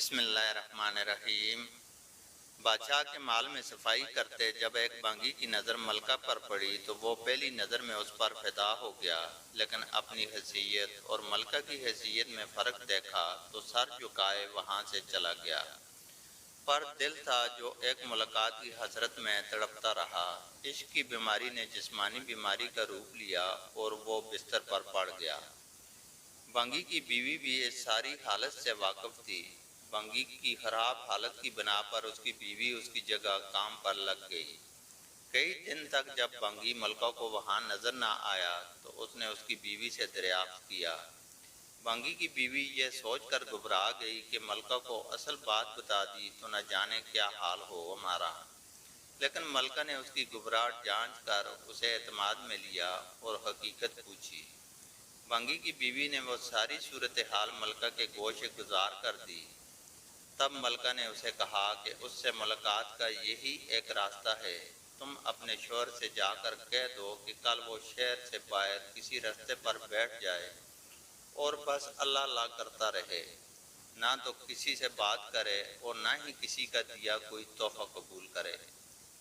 بسم اللہ الرحمن الرحیم۔ بادشاہ کے مال میں صفائی کرتے جب ایک بانگی کی نظر ملکہ پر پڑی تو وہ پہلی نظر میں اس پر فدا ہو گیا، لیکن اپنی حیثیت اور ملکہ کی حیثیت میں فرق دیکھا تو سر جھکائے وہاں سے چلا گیا۔ پر دل تھا جو ایک ملاقات کی حسرت میں تڑپتا رہا۔ عشق کی بیماری نے جسمانی بیماری کا روپ لیا اور وہ بستر پر پڑ گیا۔ بانگی کی بیوی بھی اس ساری حالت سے واقف تھی۔ بانگی کی خراب حالت کی بنا پر اس کی بیوی اس کی جگہ کام پر لگ گئی۔ کئی دن تک جب بانگی ملکہ کو وہاں نظر نہ آیا تو اس نے اس کی بیوی سے دریافت کیا۔ بانگی کی بیوی یہ سوچ کر گھبرا گئی کہ ملکہ کو اصل بات بتا دی تو نہ جانے کیا حال ہو ہمارا، لیکن ملکہ نے اس کی گھبراہٹ جانچ کر اسے اعتماد میں لیا اور حقیقت پوچھی۔ بانگی کی بیوی نے وہ ساری صورتحال ملکہ کے گوش گزار کر دی۔ تب ملکہ نے اسے کہا کہ اس سے ملاقات کا یہی ایک راستہ ہے، تم اپنے شوہر سے جا کر کہہ دو کہ کل وہ شہر سے باہر کسی رستے پر بیٹھ جائے اور بس اللہ اللہ کرتا رہے، نہ تو کسی سے بات کرے اور نہ ہی کسی کا دیا کوئی تحفہ قبول کرے۔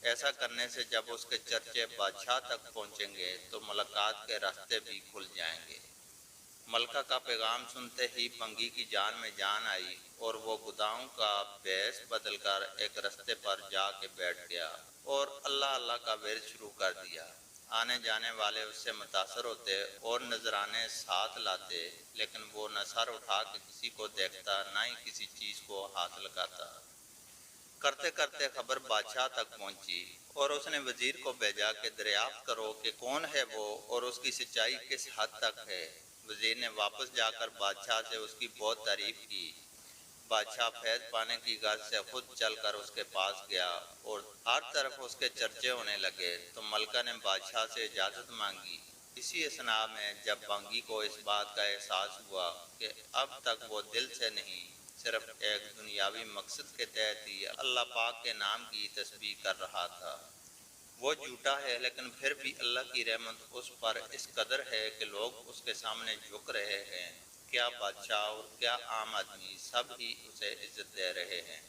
ایسا کرنے سے جب اس کے چرچے بادشاہ تک پہنچیں گے تو ملاقات کے راستے بھی کھل جائیں گے۔ ملکہ کا پیغام سنتے ہی بانگی کی جان میں جان آئی اور وہ گداؤں کا بیس بدل کر ایک رستے پر جا کے بیٹھ گیا اور اللہ اللہ کا ورد شروع کر دیا۔ آنے جانے والے اس سے متاثر ہوتے اور نذرانے ساتھ لاتے، لیکن وہ نہ سر اٹھا کے کسی کو دیکھتا نہ ہی کسی چیز کو ہاتھ لگاتا۔ کرتے کرتے خبر بادشاہ تک پہنچی اور اس نے وزیر کو بھیجا کہ دریافت کرو کہ کون ہے وہ اور اس کی سچائی کس حد تک ہے۔ وزیر نے واپس جا کر بادشاہ سے اس کی بہت تعریف کی۔ بادشاہ فیض پانے کی غرض سے خود چل کر اس کے پاس گیا اور ہر طرف اس کے چرچے ہونے لگے تو ملکہ نے بادشاہ سے اجازت مانگی۔ اسی اثناء میں جب بانگی کو اس بات کا احساس ہوا کہ اب تک وہ دل سے نہیں، صرف ایک دنیاوی مقصد کے تحت ہی اللہ پاک کے نام کی تسبیح کر رہا تھا۔ وہ جھوٹا ہے لیکن پھر بھی اللہ کی رحمت اس پر اس قدر ہے کہ لوگ اس کے سامنے جھک رہے ہیں، کیا بادشاہ اور کیا عام آدمی سب ہی اسے عزت دے رہے ہیں۔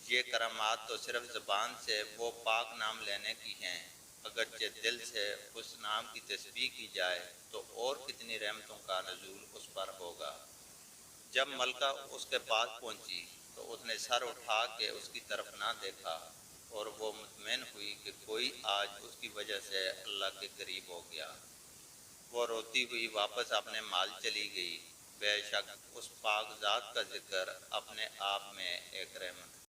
یہ کرامات تو صرف زبان سے وہ پاک نام لینے کی ہیں، اگرچہ دل سے اس نام کی تسبیح کی جائے تو اور کتنی رحمتوں کا نزول اس پر ہوگا۔ جب ملکہ اس کے پاس پہنچی تو اس نے سر اٹھا کے اس کی طرف نہ دیکھا اور وہ مطمئن ہوئی کہ کوئی آج اس کی وجہ سے اللہ کے قریب ہو گیا۔ وہ روتی ہوئی واپس اپنے مال چلی گئی۔ بے شک اس پاک ذات کا ذکر اپنے آپ میں ایک رحمت ہے۔